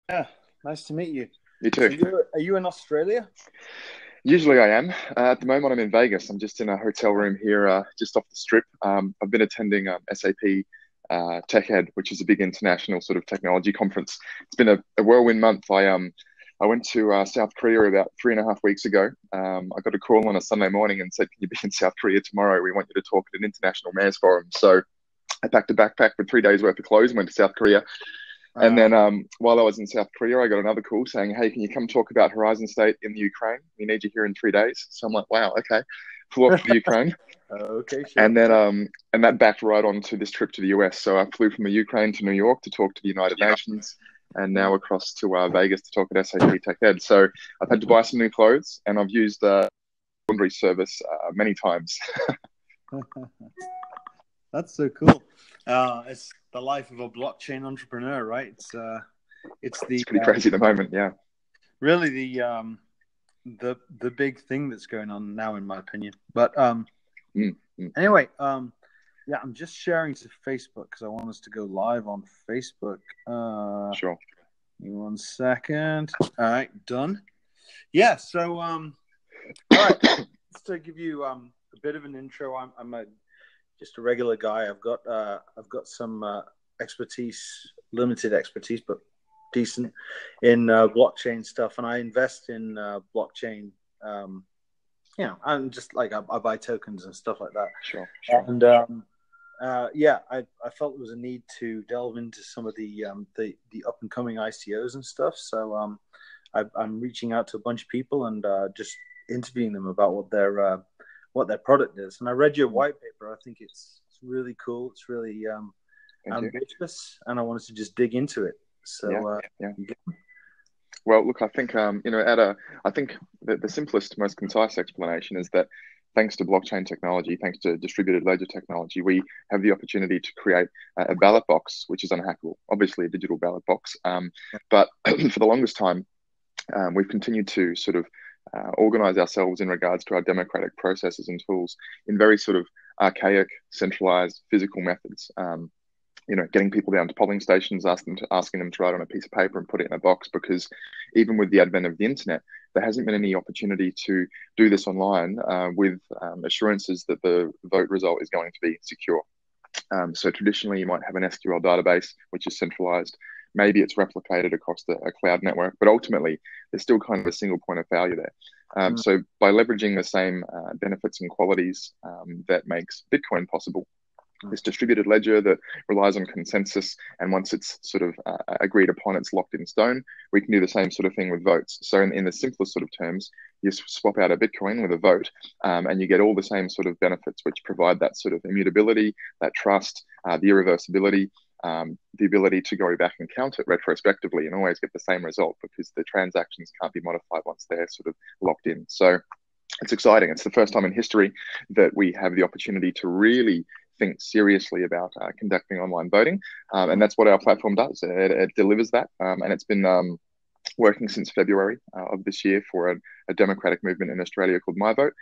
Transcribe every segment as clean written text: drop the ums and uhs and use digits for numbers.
Yeah, nice to meet you. You So too. are you in Australia? Usually I am. At the moment, I'm in Vegas. I'm just in a hotel room here, just off the strip. I've been attending SAP Tech Ed, which is a big international sort of technology conference. It's been a whirlwind month. I went to South Korea about 3.5 weeks ago. I got a call on a Sunday morning and said, "Can you be in South Korea tomorrow? We want you to talk at an international mayors forum." So I packed a backpack with 3 days worth of clothes and went to South Korea. And Uh, then while I was in South Korea, I got another call saying, "Hey, can you come talk about Horizon State in the Ukraine? We need you here in 3 days." So I'm like, "Wow, okay." Flew off to the Ukraine, okay, sure. and then and that backed right on to this trip to the US. So I flew from the Ukraine to New York to talk to the United Nations, and now Mm. across to Vegas to talk at SAP Tech Ed. So I've had to buy some new clothes, and I've used laundry service many times. That's so cool. It's the life of a blockchain entrepreneur, right? It's It's the pretty crazy at the moment. Yeah. really the big thing that's going on now, in my opinion. But Mm, mm. anyway, yeah, I'm just sharing to Facebook because I want us to go live on Facebook. Sure. Give me 1 second. All right, done. Yeah. So all right. Just to give you a bit of an intro, I'm just a regular guy. I've got some expertise, limited expertise, but decent in blockchain stuff, and I invest in blockchain. I'm just like I buy tokens and stuff like that. Sure. Sure. And yeah, I felt there was a need to delve into some of the up and coming ICOs and stuff. So I'm reaching out to a bunch of people and just interviewing them about what their product is. And I read your white paper. I think it's really cool. It's really Thank you. ambitious, and I wanted to just dig into it. Yeah. So Yeah. Well, look, I think I think the simplest, most concise explanation is that thanks to blockchain technology, thanks to distributed ledger technology, we have the opportunity to create a ballot box which is unhackable. Obviously, a digital ballot box, but for the longest time, we've continued to sort of organize ourselves in regards to our democratic processes and tools in very sort of archaic, centralized, physical methods. Getting people down to polling stations, asking them to write on a piece of paper and put it in a box. Because even with the advent of the internet, there hasn't been any opportunity to do this online with assurances that the vote result is going to be secure. So traditionally, you might have an SQL database which is centralized. Maybe it's replicated across a cloud network, but ultimately, there's still kind of a single point of failure there. So by leveraging the same benefits and qualities that makes Bitcoin possible, this distributed ledger that relies on consensus, and once it's sort of agreed upon, it's locked in stone. We can do the same sort of thing with votes. So in the simplest sort of terms, you swap out a Bitcoin with a vote, and you get all the same sort of benefits which provide that sort of immutability, that trust, the irreversibility, the ability to go back and count it retrospectively and always get the same result, because the transactions can't be modified once they're sort of locked in. So it's exciting. It's the first time in history that we have the opportunity to really think seriously about conducting online voting. And that's what our platform does. It delivers that. And it's been working since February of this year for a democratic movement in Australia called My Vote.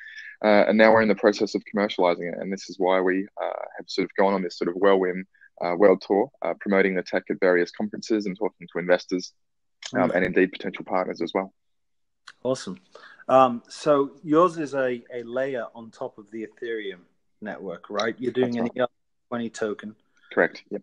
And now we're in the process of commercializing it. And this is why we have sort of gone on this sort of whirlwind world tour, promoting the tech at various conferences and talking to investors and indeed potential partners as well. Awesome. So yours is a layer on top of the Ethereum network, right? You're doing an ERC20 token, correct? Yep.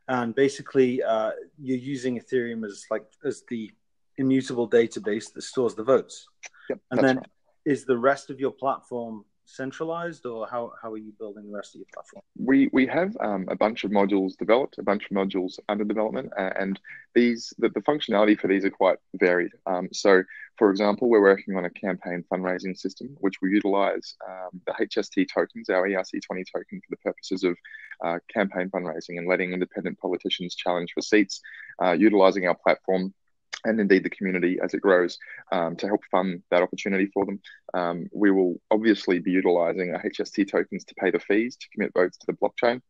And basically you're using Ethereum as the immutable database that stores the votes. Yep. And then is the rest of your platform centralized, or how are you building the rest of your platform? We have a bunch of modules developed, a bunch of modules under development, and the functionality for these are quite varied. So, for example, we're working on a campaign fundraising system, which we utilize the HST tokens, our ERC20 token, for the purposes of campaign fundraising and letting independent politicians challenge for seats, utilizing our platform and indeed the community as it grows to help fund that opportunity for them. We will obviously be utilizing HST tokens to pay the fees to commit votes to the blockchain.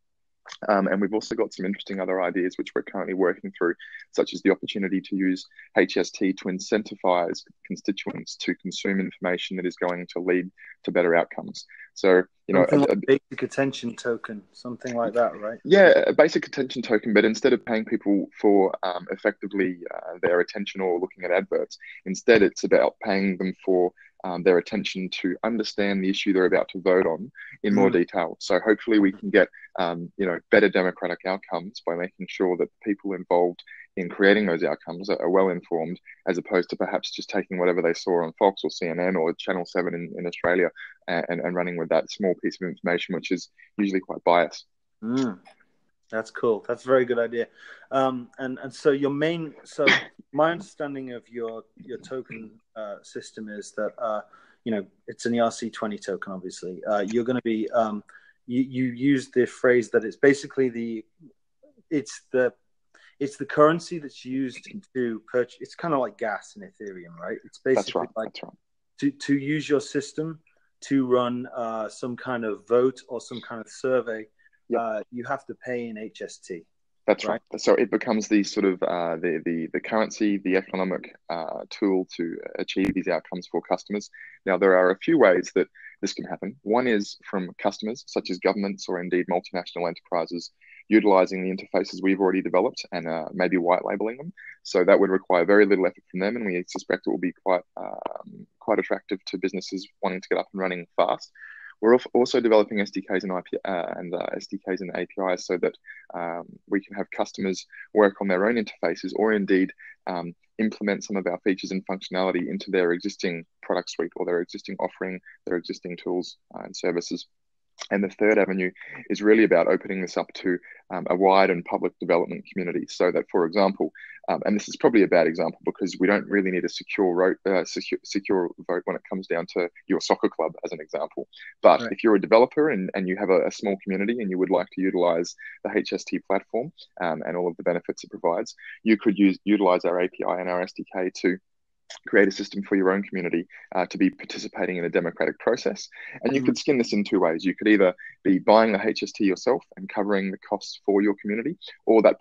And we've also got some interesting other ideas which we're currently working through, such as the opportunity to use HST to incentivize constituents to consume information that is going to lead to better outcomes. So, something like a basic attention token, something like that, right? Yeah, a basic attention token, but instead of paying people for effectively their attention or looking at adverts, instead it's about paying them for their attention to understand the issue they're about to vote on in more detail. So hopefully we can get better democratic outcomes by making sure that the people involved in creating those outcomes are well informed, as opposed to perhaps just taking whatever they saw on Fox or CNN or Channel 7 in Australia and running with that small piece of information, which is usually quite biased. That's cool. That's a very good idea. And so my understanding of your token system is that it's an ERC20 token. Obviously, you're going to be you use the phrase that it's basically it's the currency that's used to purchase. It's kind of like gas in Ethereum, right? It's basically that's right. To use your system to run some kind of vote or some kind of survey. Yep. You have to pay in HST. That's right. So it becomes the sort of the currency, the economic tool to achieve these outcomes for customers. Now, there are a few ways that this can happen. One is from customers, such as governments or indeed multinational enterprises, utilizing the interfaces we've already developed and maybe white labeling them. So that would require very little effort from them, and we suspect it will be quite attractive to businesses wanting to get up and running fast. We're also developing SDKs and SDKs and APIs so that we can have customers work on their own interfaces or indeed implement some of our features and functionality into their existing product suite or their existing offering, their existing tools and services. And the third avenue is really about opening this up to a wide and public development community, so that, for example, and this is probably a bad example because we don't really need a secure vote when it comes down to your soccer club, as an example. But if you're a developer and you have a small community and you would like to utilize the HST platform and all of the benefits it provides, you could utilize our API and our SDK to create a system for your own community to be participating in a democratic process. And you could skin this in two ways. You could either be buying the HST yourself and covering the costs for your community, or that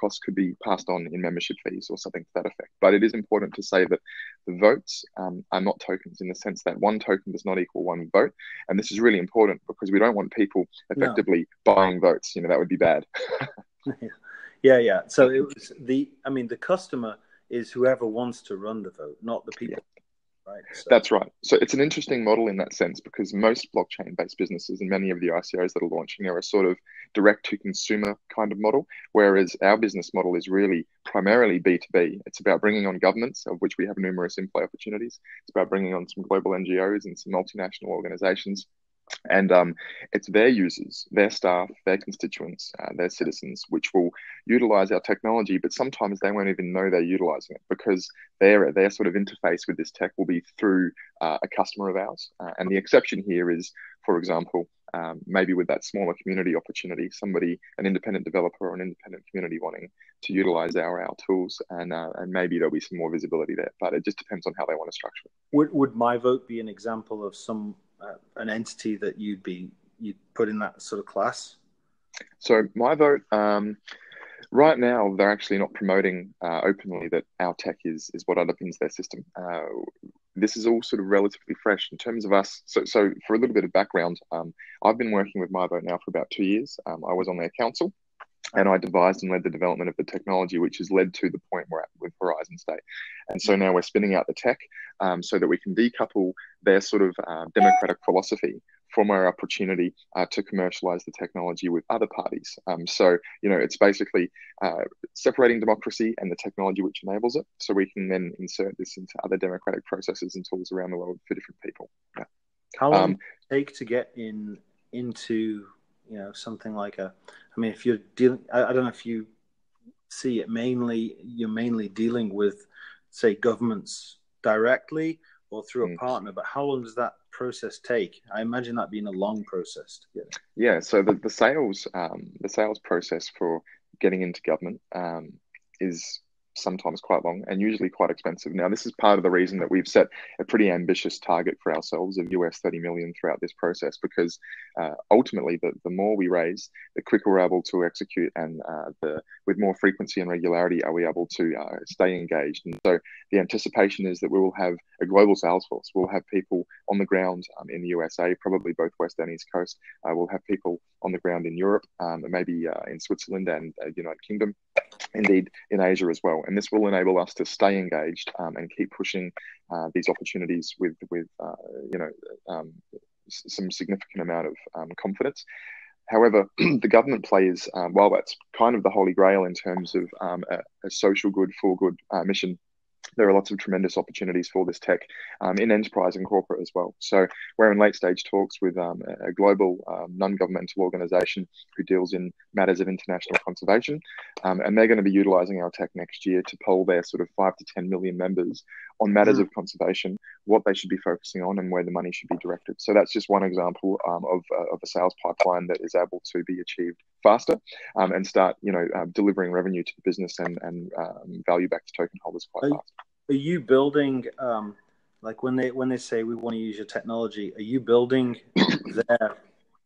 cost could be passed on in membership fees or something to that effect. But it is important to say that the votes are not tokens, in the sense that one token does not equal one vote. And this is really important because we don't want people effectively buying votes. That would be bad. Yeah. So it was the customer is whoever wants to run the vote, not the people. Right. So. That's right. So it's an interesting model in that sense, because most blockchain-based businesses and many of the ICOs that are launching are a sort of direct-to-consumer kind of model, whereas our business model is really primarily B2B. It's about bringing on governments, of which we have numerous in-play opportunities. It's about bringing on some global NGOs and some multinational organizations. And it's their users, their staff, their constituents, their citizens, which will utilize our technology, but sometimes they won't even know they're utilizing it, because their sort of interface with this tech will be through a customer of ours. And the exception here is, for example, maybe with that smaller community opportunity, an independent developer or an independent community wanting to utilize our tools, and maybe there'll be some more visibility there. But it just depends on how they want to structure it. Would my vote be an example of an entity that you'd put in that sort of class? So my vote, right now, they're actually not promoting openly that our tech is what underpins their system. This is all sort of relatively fresh in terms of us. So for a little bit of background, I've been working with my vote now for about 2 years. I was on their council, and I devised and led the development of the technology, which has led to the point we're at with Horizon State. And so now we're spinning out the tech so that we can decouple their sort of democratic philosophy from our opportunity to commercialize the technology with other parties. So it's basically separating democracy and the technology which enables it, so we can then insert this into other democratic processes and tools around the world for different people. Yeah. How long does it take to get into something like if you're dealing, I don't know if you see it you're mainly dealing with, say, governments directly or through a partner, but how long does that process take? I imagine that being a long process to get. Yeah, so the sales process for getting into government is sometimes quite long and usually quite expensive. Now, this is part of the reason that we've set a pretty ambitious target for ourselves of US 30 million throughout this process, because ultimately the more we raise, the quicker we're able to execute, and with more frequency and regularity are we able to stay engaged. And so the anticipation is that we will have a global sales force. We'll have people on the ground in the USA, probably both West and East Coast. We'll have people on the ground in Europe, maybe in Switzerland and United Kingdom, indeed in Asia as well. And this will enable us to stay engaged and keep pushing these opportunities with some significant amount of confidence. However, the government play is, while that's kind of the holy grail in terms of a social good, for good mission, there are lots of tremendous opportunities for this tech in enterprise and corporate as well. So we're in late stage talks with a global non-governmental organization who deals in matters of international conservation. And they're going to be utilizing our tech next year to poll their sort of 5 to 10 million members on matters of conservation, what they should be focusing on and where the money should be directed. So that's just one example of a sales pipeline that is able to be achieved faster and start, delivering revenue to the business and value back to token holders quite fast. Are you building, like when they say we want to use your technology, are you building their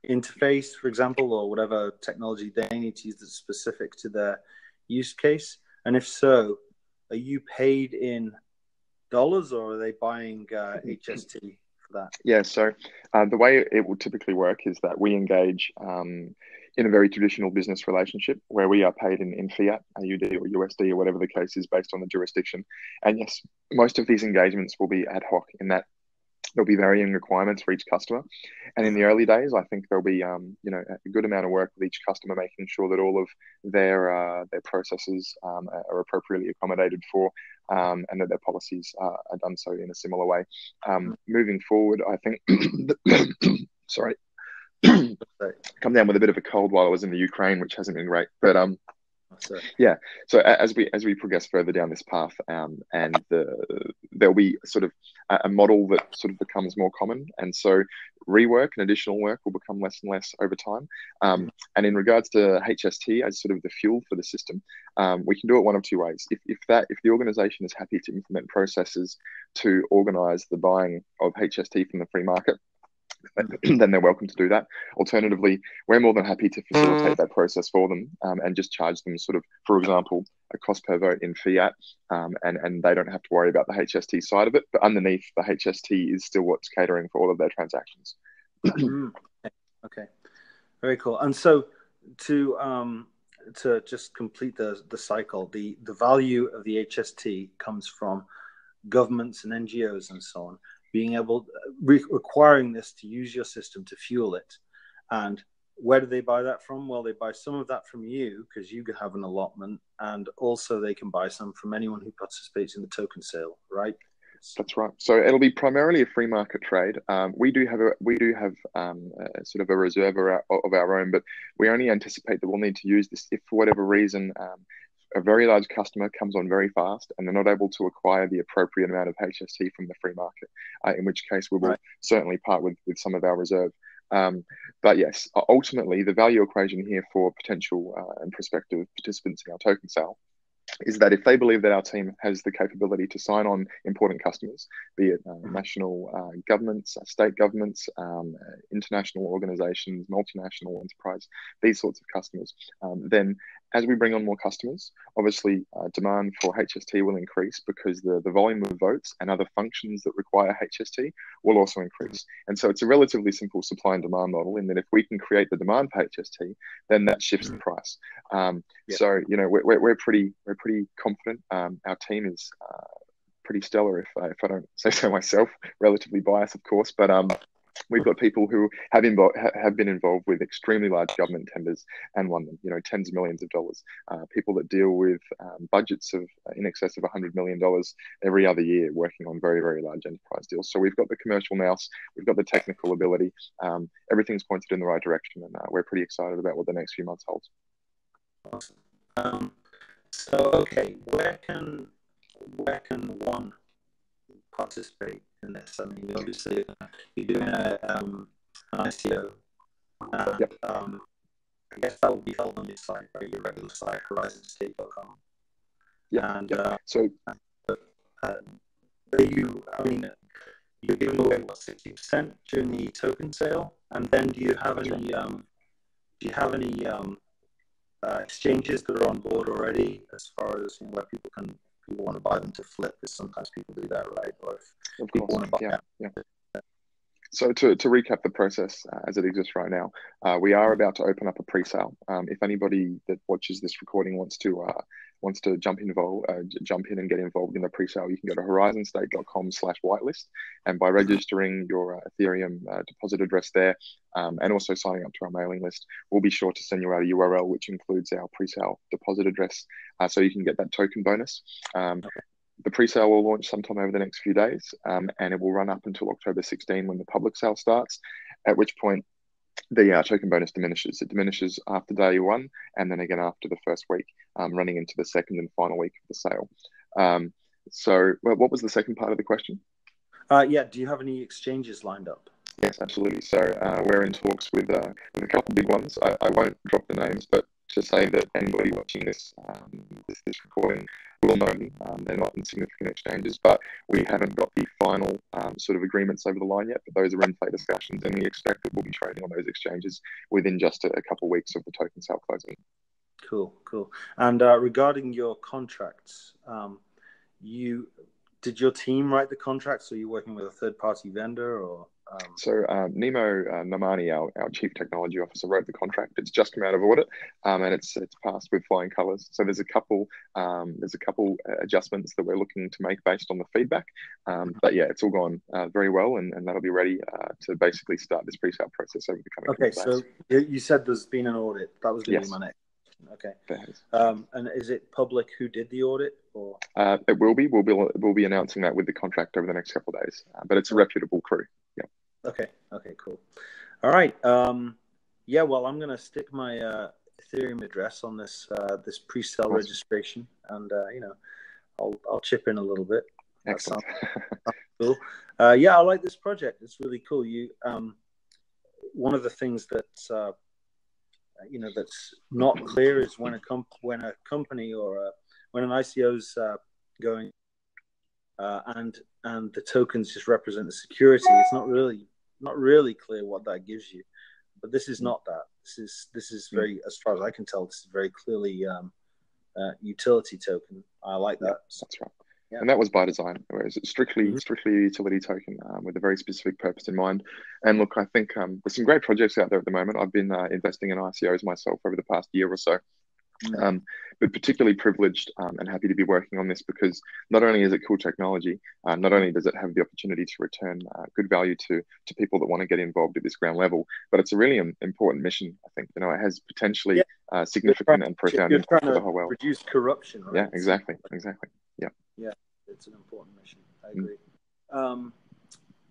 interface, for example, or whatever technology they need to use that's specific to their use case? And if so, are you paid in dollars or are they buying HST for that? Yeah, so the way it will typically work is that we engage in a very traditional business relationship where we are paid in fiat, AUD or USD or whatever the case is based on the jurisdiction. And yes, most of these engagements will be ad hoc in that there'll be varying requirements for each customer. And in the early days, I think there'll be a good amount of work with each customer, making sure that all of their processes are appropriately accommodated for, and that their policies are done so in a similar way. Moving forward, I think, sorry, come down with a bit of a cold while I was in the Ukraine, which hasn't been great, but yeah. So as we progress further down this path, and there'll be sort of a model that sort of becomes more common, and so rework and additional work will become less and less over time. And in regards to HST as sort of the fuel for the system, we can do it one of two ways. If the organization is happy to implement processes to organize the buying of HST from the free market, then they're welcome to do that. Alternatively, we're more than happy to facilitate that process for them and just charge them sort of, for example, a cost per vote in fiat, and they don't have to worry about the HST side of it. But underneath, the HST is still what's catering for all of their transactions. Okay, very cool. And so to just complete the cycle, the value of the HST comes from governments and NGOs and so on being able, requiring this to use your system to fuel it. And where do they buy that from? Well, they buy some of that from you because you have an allotment, and also they can buy some from anyone who participates in the token sale, right? That's right. So it'll be primarily a free market trade. We do have sort of a reserve of our own, but we only anticipate that we'll need to use this if, for whatever reason, a very large customer comes on very fast and they're not able to acquire the appropriate amount of HST from the free market, in which case we will certainly part with some of our reserve. But yes, ultimately, the value equation here for potential and prospective participants in our token sale is that if they believe that our team has the capability to sign on important customers, be it national governments, state governments, international organizations, multinational enterprise, these sorts of customers, then as we bring on more customers, obviously demand for HST will increase because the volume of votes and other functions that require HST will also increase. And so it's a relatively simple supply and demand model in that if we can create the demand for HST, then that shifts the price. So, we're pretty confident. Our team is pretty stellar, if I don't say so myself, relatively biased, of course, but we've got people who have been involved with extremely large government tenders and won them, tens of millions of dollars. People that deal with budgets of in excess of $100 million every other year, working on very, very large enterprise deals. So we've got the commercial nous, we've got the technical ability. Everything's pointed in the right direction, and we're pretty excited about what the next few months holds. Awesome. So, okay, where can one participate in this? I mean, obviously, you're doing an ICO. And, I guess that will be held on your site, right? Your regular site, horizonstate.com. Yeah. And So you're giving away what, 60% during the token sale, and then do you have any exchanges that are on board already, as far as where people want to buy them to flip? Because sometimes people do that, right? Or if people want to buy them. Yeah. So to recap the process as it exists right now, we are about to open up a pre-sale. If anybody that watches this recording wants to jump in and get involved in the pre-sale, you can go to horizonstate.com/whitelist, and by registering your Ethereum deposit address there, and also signing up to our mailing list, we'll be sure to send you out a URL which includes our pre-sale deposit address, so you can get that token bonus. The pre-sale will launch sometime over the next few days, and it will run up until October 16 when the public sale starts, at which point the token bonus diminishes. It diminishes after day one, and then again after the first week, running into the second and final week of the sale. So what was the second part of the question? Yeah, do you have any exchanges lined up? Yes, absolutely. So we're in talks with a couple of big ones. I won't drop the names, but to say that anybody watching this recording will know them. They're not insignificant exchanges, but we haven't got the final sort of agreements over the line yet. But those are in play discussions, and we expect that we'll be trading on those exchanges within just a couple of weeks of the token sale closing. Cool. And regarding your contracts, did your team write the contracts, or are you working with a third-party vendor, or? So Nemo Namani, our Chief Technology Officer, wrote the contract. It's just come out of audit, and it's passed with flying colours. So there's a couple adjustments that we're looking to make based on the feedback. But yeah, it's all gone very well, and that'll be ready to basically start this pre-sale process over the coming days. Okay, so you said there's been an audit. That was going to be my next. Okay. And is it public who did the audit, or? It will be. We'll be announcing that with the contract over the next couple of days. But it's a reputable crew. Yeah. Okay, cool. All right. Yeah, well, I'm going to stick my Ethereum address on this pre-sale registration, and I'll chip in a little bit. Excellent. That sounds cool. Yeah, I like this project. It's really cool. One of the things that's that's not clear is when a company or when an ICO's going, and the tokens just represent the security. It's not really clear what that gives you, but this is not that. This is very, as far as I can tell, this is very clearly utility token. I like that. Yeah, that's right. Yeah. And that was by design, whereas it's strictly a utility token with a very specific purpose in mind. And look, I think there's some great projects out there at the moment. I've been investing in ICOs myself over the past year or so. But particularly privileged and happy to be working on this, because not only is it cool technology, not only does it have the opportunity to return good value to people that want to get involved at this ground level, but it's a really important mission. I think it has potentially significant and profound impact for the whole world. Reduce corruption, right? Yeah, exactly. Yeah, it's an important mission. I agree.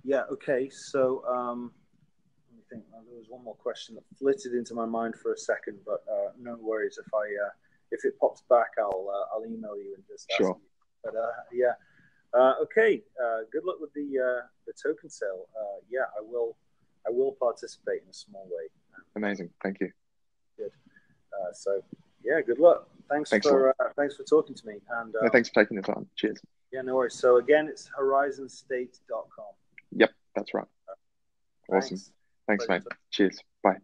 Yeah. Okay. So let me think. There was one more question that flitted into my mind for a second, but no worries. If it pops back, I'll email you and just ask you. But yeah. Okay. Good luck with the token sale. Yeah, I will participate in a small way. Amazing. Thank you. Good. So yeah, good luck. Thanks for talking to me. And thanks for taking the time. Cheers. Yeah, no worries. So again, it's horizonstate.com. Yep, that's right. Awesome. Thanks, mate. Cheers. Bye.